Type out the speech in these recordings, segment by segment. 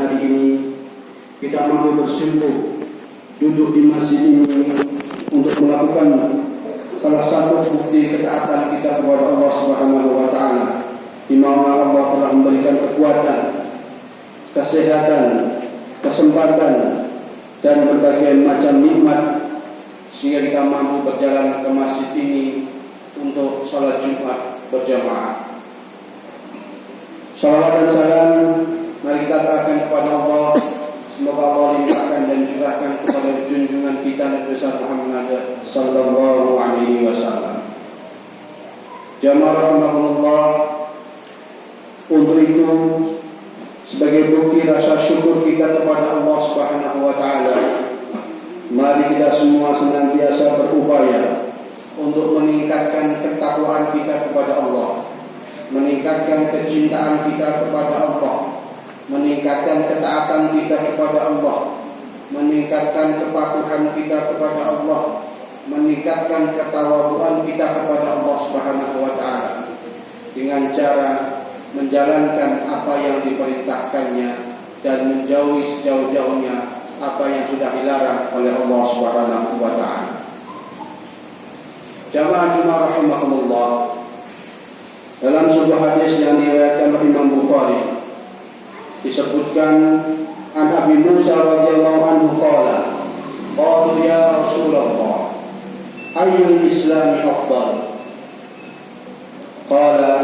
hari ini kita mampu bersimpuh duduk di masjid ini untuk melakukan salah satu bukti ketaatan kita kepada Allah Subhanahu wa taala, di mana Allah telah memberikan kekuatan, kesehatan, kesempatan dan berbagai macam nikmat sehingga kita mampu berjalan ke masjid ini untuk salat Jumat berjamaah. Salawat dan salam mari kita katakan kepada Allah. Semoga Allah limpahkan dan curahkan kepada junjungan kita Nabi besar Muhammad sallallahu alaihi wasallam. Jamaah rahimahullah, untuk itu sebagai bukti rasa syukur kita kepada Allah Subhanahu wa taala, mari kita semua senantiasa berupaya untuk meningkatkan ketakwaan kita kepada Allah, meningkatkan kecintaan kita kepada Allah, meningkatkan ketaatan kita kepada Allah, meningkatkan kepatuhan kita kepada Allah, meningkatkan ketawaduan kita kepada Allah Subhanahu wa taala dengan cara menjalankan apa yang diperintahkannya dan menjauhi sejauh-jauhnya apa yang sudah dilarang oleh Allah Subhanahu wa taala. Jamaah Jumat rahimahumullah, dalam sebuah hadis yang diriwayatkan oleh Imam Bukhari disebutkan an Abi Musa radhiyallahu anhu qala qalu ya Rasulullah ayyul islami afdal qala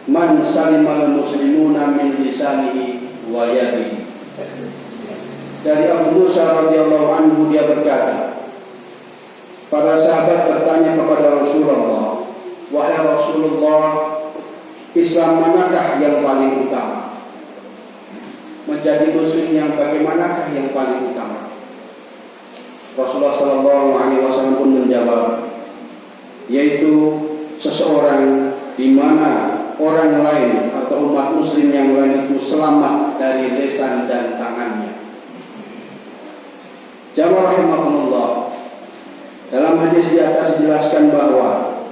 man salimal muslimuna min lisanihi wa yadihi. Dari Abu Musa radhiyallahu anhu dia berkata, para sahabat bertanya kepada Rasulullah, wahai Rasulullah, Islam manakah yang paling utama? Menjadi muslim yang bagaimanakah yang paling utama? Rasulullah sallallahu alaihi wasallam pun menjawab, yaitu seseorang di mana orang lain atau umat muslim yang lain itu selamat dari lisan dan tangannya. Jamaah rahimahumullah, dalam hadis di atas dijelaskan bahwa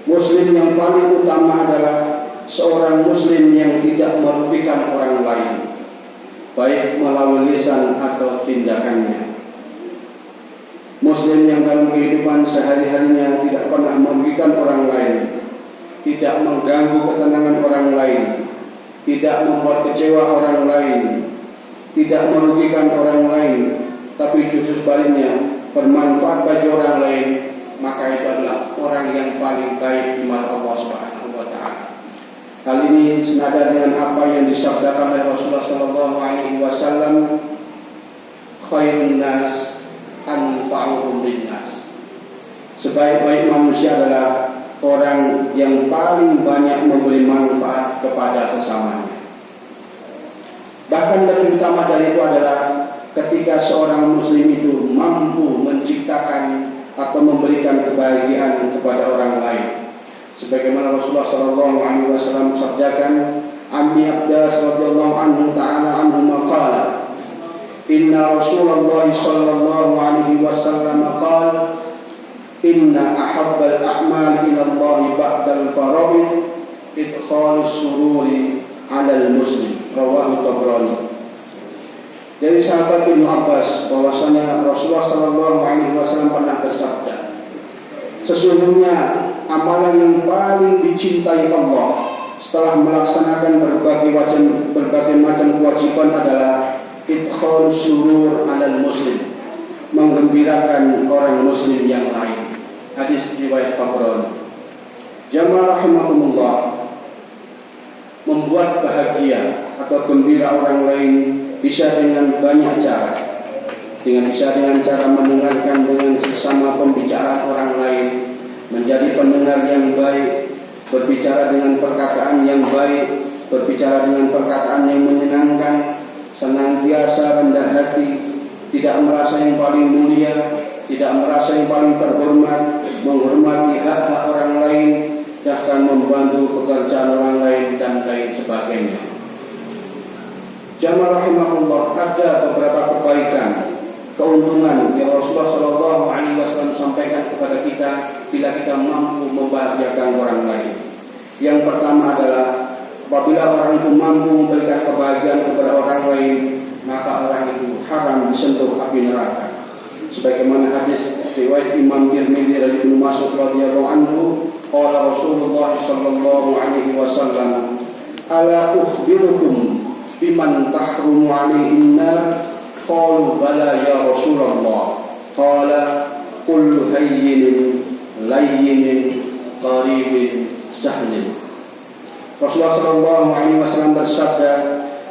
muslim yang paling utama adalah seorang muslim yang tidak merugikan orang lain, baik melalui lisan atau tindakannya. Muslim yang dalam kehidupan sehari-harinya tidak pernah merugikan orang lain, tidak mengganggu ketenangan orang lain, tidak membuat kecewa orang lain, tidak merugikan orang lain, tapi justru sebaliknya bermanfaat bagi orang lain, maka itu adalah orang yang paling baik di mata Allah Subhanahu wa taala. Hal ini senada dengan apa yang disabdakan oleh Rasulullah sallallahu alaihi wasallam, khairun nas anfa'uhum linnas. Sebaik-baik manusia adalah orang yang paling banyak memberi manfaat kepada sesamanya. Bahkan lebih utama dari itu adalah ketika seorang muslim itu mampu menciptakan atau memberikan kebahagiaan kepada orang lain. Sebagaimana Rasulullah sallallahu alaihi wasallam sabdakan, Abi Abdas radhiyallahu anhu ta'ala anhu maqala, inna Rasulullah sallallahu alaihi wasallam qala, inna ahabbal a'mal ila Allah ba'dal faraid idkhalus sururi 'alal muslim, rawahu Tabrani. Dari sahabat Ibnu Abbas bahwasanya Rasulullah sallallahu alaihi wasallam pernah bersabda, sesungguhnya amalan yang paling dicintai Allah setelah melaksanakan berbagai macam kewajiban adalah idkhalus surur 'alal muslim, menggembirakan orang muslim yang lain. Hadis riwayat Tabrani. Jamaah rahimahumullah, membuat bahagia atau gembira orang lain bisa dengan banyak cara. Bisa dengan cara mendengarkan dengan sesama pembicaraan orang lain, menjadi pendengar yang baik, berbicara dengan perkataan yang baik, berbicara dengan perkataan yang menyenangkan, senantiasa rendah hati, tidak merasa yang paling mulia, tidak merasa yang paling terhormat, menghormati hak-hak orang lain, bahkan membantu pekerjaan orang lain dan lain sebagainya. Jamaah rahimahullah, ada beberapa kebaikan, keuntungan yang Rasulullah sallallahu alaihi wasallam sampaikan kepada kita bila kita mampu membahagiakan orang lain. Yang pertama adalah apabila orang itu mampu memberikan kebahagiaan kepada orang lain, tersentuh api neraka. Sebagaimana hadis riwayat Imam Tirmidzi dari Ibnu Mas'ud radhiyallahu anhu, qala Rasulullah sallallahu alaihi wasallam, ala ukhbirukum biman tahrumu alaihin nar? Qalu bala ya Rasulullah. Qala kullu hayyinin layyinin qaribin sahlin. Rasulullah sallallahu alaihi wasallam bersabda,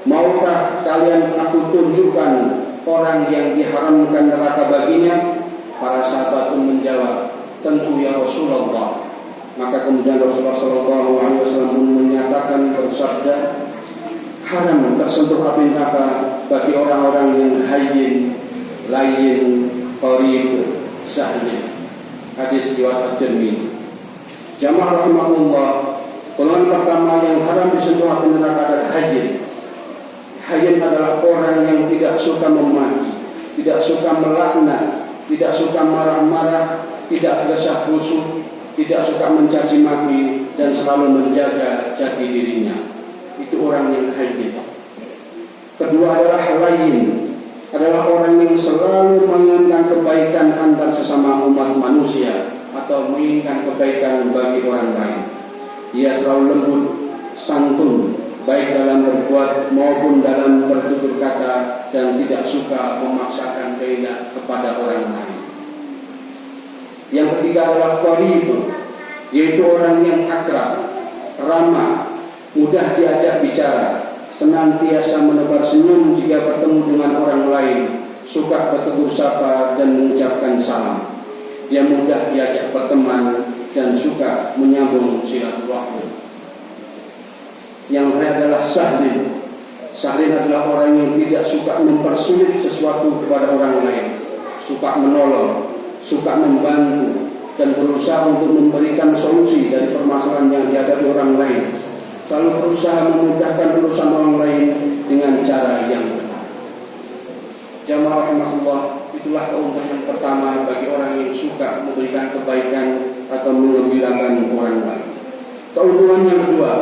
maukah kalian aku tunjukkan orang yang diharamkan neraka baginya? Para sahabat pun menjawab, tentu ya Rasulullah. Maka kemudian Rasulullah sallallahu alaihi wasallam pun menyatakan bersabda, haram tersentuh api neraka bagi orang-orang yang hayyin, layyin, qarib, sahlin. Hadis riwayat At-Tirmidzi. Jamaah rahimahullah, golongan pertama yang haram disentuh api neraka adalah hayyin. Hayyin adalah orang yang tidak suka memaki, tidak suka melaknat, tidak suka marah-marah, tidak desah-desus, tidak suka mencaci maki, dan selalu menjaga jati dirinya. Itu orang yang hayyin. Kedua adalah layyin, adalah orang yang selalu menginginkan kebaikan antar sesama umat manusia atau menginginkan kebaikan bagi orang lain. Ia selalu lembut, santun, baik dalam berbuat maupun dalam bertutur kata, dan tidak suka memaksakan kehendak kepada orang lain. Yang ketiga adalah qarib, yaitu orang yang akrab, ramah, mudah diajak bicara, senantiasa menebar senyum jika bertemu dengan orang lain, suka bertegur sapa dan mengucapkan salam. Dia mudah diajak berteman dan suka menyambung silaturahmi. Yang lain adalah sahlin. Sahlin adalah orang yang tidak suka mempersulit sesuatu kepada orang lain, suka menolong, suka membantu, dan berusaha untuk memberikan solusi dari permasalahan yang dihadapi orang lain. Selalu berusaha memudahkan urusan orang lain dengan cara yang benar. Jamaah rahimahullah, itulah keuntungan pertama bagi orang yang suka memberikan kebaikan atau menggembirakan orang lain. Keuntungan yang kedua,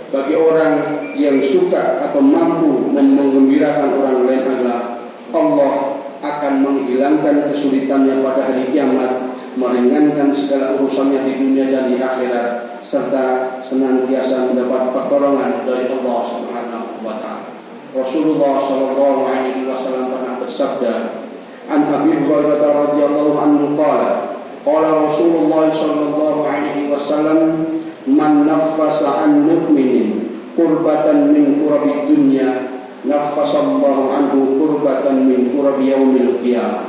bagi orang yang suka atau mampu menggembirakan orang lain adalah Allah akan menghilangkan kesulitannya pada hari kiamat, meringankan segala urusannya di dunia dan di akhirat, serta senantiasa mendapat pertolongan dari Allah Subhanahu wa taala. Rasulullah sallallahu alaihi wasallam pernah bersabda, an Abi Hurairah radhiyallahu anhu qala, qala Rasulullah sallallahu alaihi wasallam, man naffasa an mu'minin qurbatan min qurabi dunya naffasallahu anhu qurbatan min qurabi yaumil qiyamah.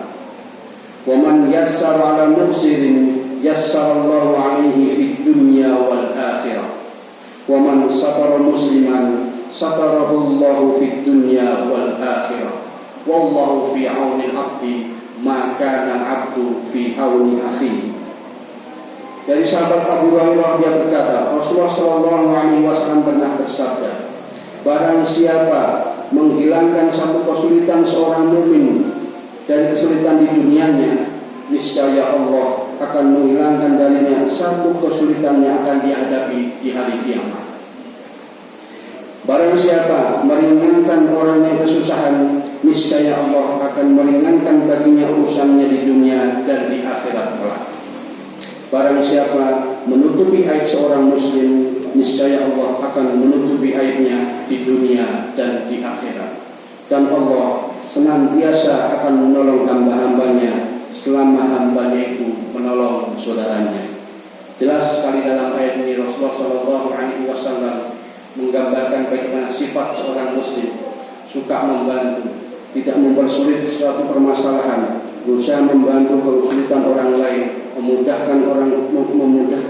Wa man yassara ala muqsirin yassarallahu alaihi fid dunya wal akhirah. Wa man satara musliman satarahu Allahu fid dunya wal akhirah. Wallahu fi auni al-'abdi ma kana al-'abdu fi auni akhihi. Dari sahabat Abu Hurairah dia berkata, Rasulullah sallallahu alaihi wasallam pernah bersabda, barang siapa menghilangkan satu kesulitan seorang mukmin dari kesulitan di dunianya, niscaya Allah akan menghilangkan darinya satu kesulitan yang akan dihadapi di hari kiamat. Barang siapa meringankan orang yang kesusahan, niscaya Allah akan meringankan baginya urusannya di dunia dan di akhirat kelak. Barang siapa menutupi aib seorang muslim, niscaya Allah akan menutupi aibnya di dunia dan di akhirat. Dan Allah senantiasa akan menolong hamba-hambanya selama hambanya itu menolong saudaranya. Jelas sekali dalam ayat ini Rasulullah SAW menggambarkan bagaimana sifat seorang muslim, suka membantu, tidak mempersulit suatu permasalahan, berusaha membantu kesulitan orang lain, memudahkan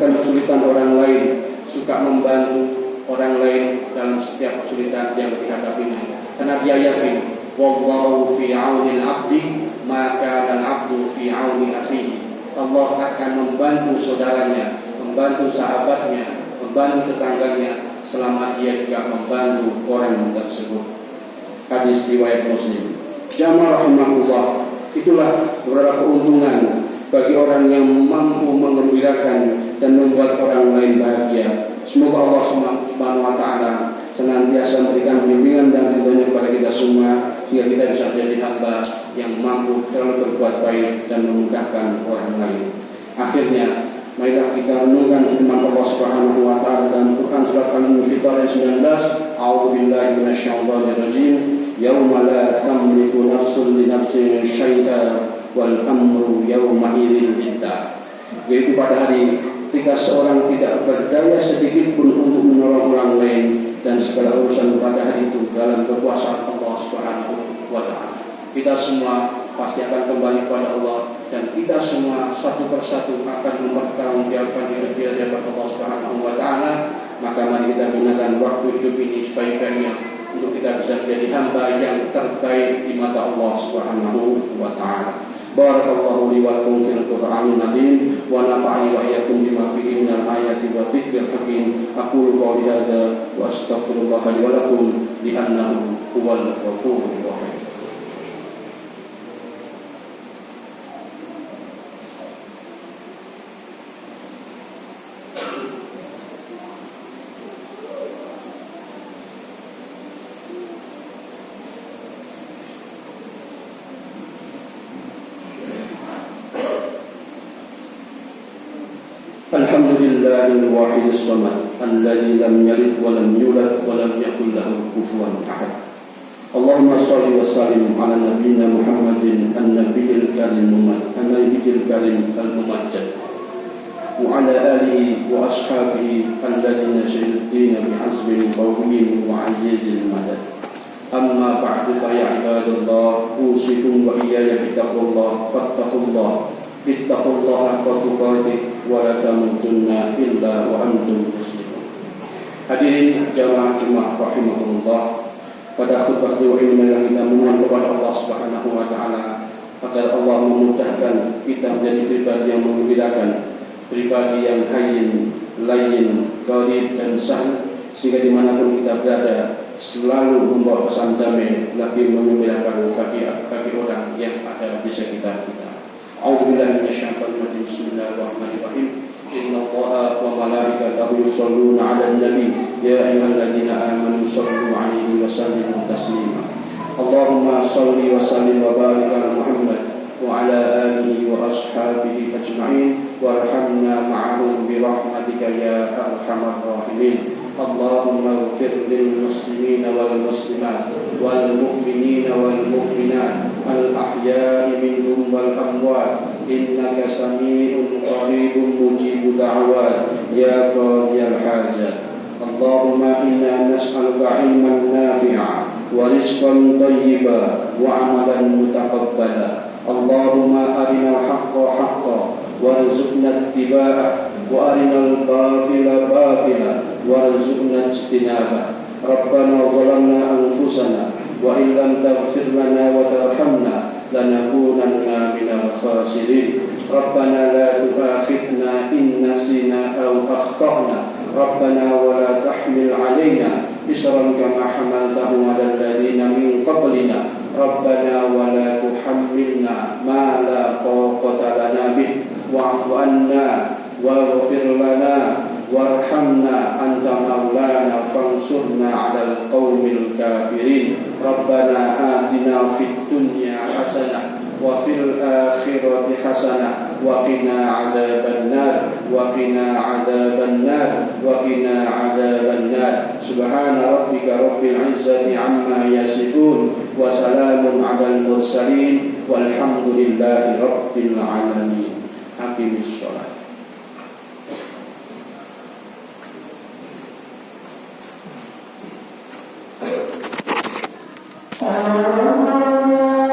kesulitan orang lain, suka membantu orang lain dalam setiap kesulitan yang dihadapinya. Karena dia yakin, wallahu fi auni al-'abdi ma kana al-'abdu fi auni akhihi. Allah akan membantu saudaranya, membantu sahabatnya, membantu tetangganya selama dia juga membantu orang tersebut. Hadis riwayat Muslim. Jamaah rahimahullah, itulah beberapa keuntungan bagi orang yang mampu menggembirakan dan membuat orang lain bahagia. Semoga Allah Subhanahu wa taala senantiasa memberikan bimbingan dan ridhonya kepada kita semua, sehingga kita bisa menjadi hamba yang mampu selalu berbuat baik dan memudahkan orang lain. Akhirnya, marilah kita renungkan firman Allah Subhanahu wa taala dalam Quran surat Al-Infitar ayat 19, A'udzubillahi minasyaitonirrajim, yauma la tamliku nafsun li nafsin syai'an wal amru yauma idzin lillah. Yaitu pada hari ketika seorang tidak berdaya sedikit pun untuk menolong orang lain dan segala urusan pada hari itu dalam kekuasaan Allah Subhanahu wa taala. Kita semua pasti akan kembali kepada Allah dan kita semua satu persatu akan mempertanggungjawabkan hidup kita di hadapan Allah Subhanahu wa taala. Maka mari kita gunakan waktu hidup ini sebaik-baiknya untuk kita bisa menjadi hamba yang terbaik di mata Allah Subhanahu wa taala. Barakallahu li wa lakum fil Qur'anil Azim wa nafa'ani wa iyyakum bima fihi minal ayati wa dzikril hakim. Aqulu qawli hadza wa astaghfirullah li wa lakum li'annahu huwal ghafurur rahim. Alhamdulillahil wahidis samad alladzi lam yalid wa lam yulad wa lam yakul lahu kufuwan ahad. Allahumma shalli wa sallim ala nabiyyina Muhammadin an-nabiyil karim al-mumajjad wa ala alihi wa ashabihi alladzina shahidina bi'azmin qawiyyin wa 'azizil madad. Amma ba'du fa ya ibadallah, usikum wa iyaya bittaqwallah, fattaqullah ittaqullaha haqqa tuqatih wa la tamutunna illa wa antum muslimun. Hadirin jamaah rahimahullah, pada khutbah ini yang kita memohon kepada Allah Subhanahu wa taala agar Allah memudahkan kita menjadi pribadi yang mengembirakan, pribadi yang hayyin, layyin, qarib dan sahih, sehingga dimanapun kita berada selalu membawa pesan damai lagi mengembirakan bagi orang yang ada di sekitar kita. A'udzubillahi minasyaitonir rajim. Bismillahirrahmanirrahim. Innallaha wa malaikatahu yusholluna 'alan nabi ya ayyuhalladzina amanu shollu 'alaihi wa sallimu taslima. Allahumma shalli wa sallim wa barik ala Muhammad wa ala alihi wa ashabihi ajma'in warhamna ma'ahum bi rahmatika ya arhamar rahimin. Allahumma ighfir lil muslimina wal muslimat wal mu'minina wal mu'minat al ahya'i minhum wal amwat innaka sami'un qaribun mujibud da'wat ya qadiyal hajat. Allahumma inna nas'aluka ilman nafi'a wa rizqan thayyiba wa 'amalan mutaqabbala. Allahumma arinal haqqa haqqan warzuqna ittiba'ah wa arinal batila batila warzuqna ijtinabah. Rabbana zalamna anfusana wa in lam taghfir lana wa tarhamna lanakunanna minal khasirin. Rabbana la tu'akhidna in nasina aw akhtana. Rabbana wa la tahmil 'alaina isran kama hamaltahu 'alal ladzina min qablina. Rabbana wa la tuhammilna ma la taqata lana bih wa'fu 'anna waghfir lana warhamna anta maulana fansurna 'alal qaumil kafirin. Rabbana atina fid dunya hasanah wa fil akhirati hasanah wa qina 'adzabannar wa qina 'adzabannar wa qina 'adzabannar. Subhana rabbika rabbil 'izzati 'amma yasifun wa salamun 'alal mursalin walhamdulillahi rabbil 'alamin. Aqimis shalah.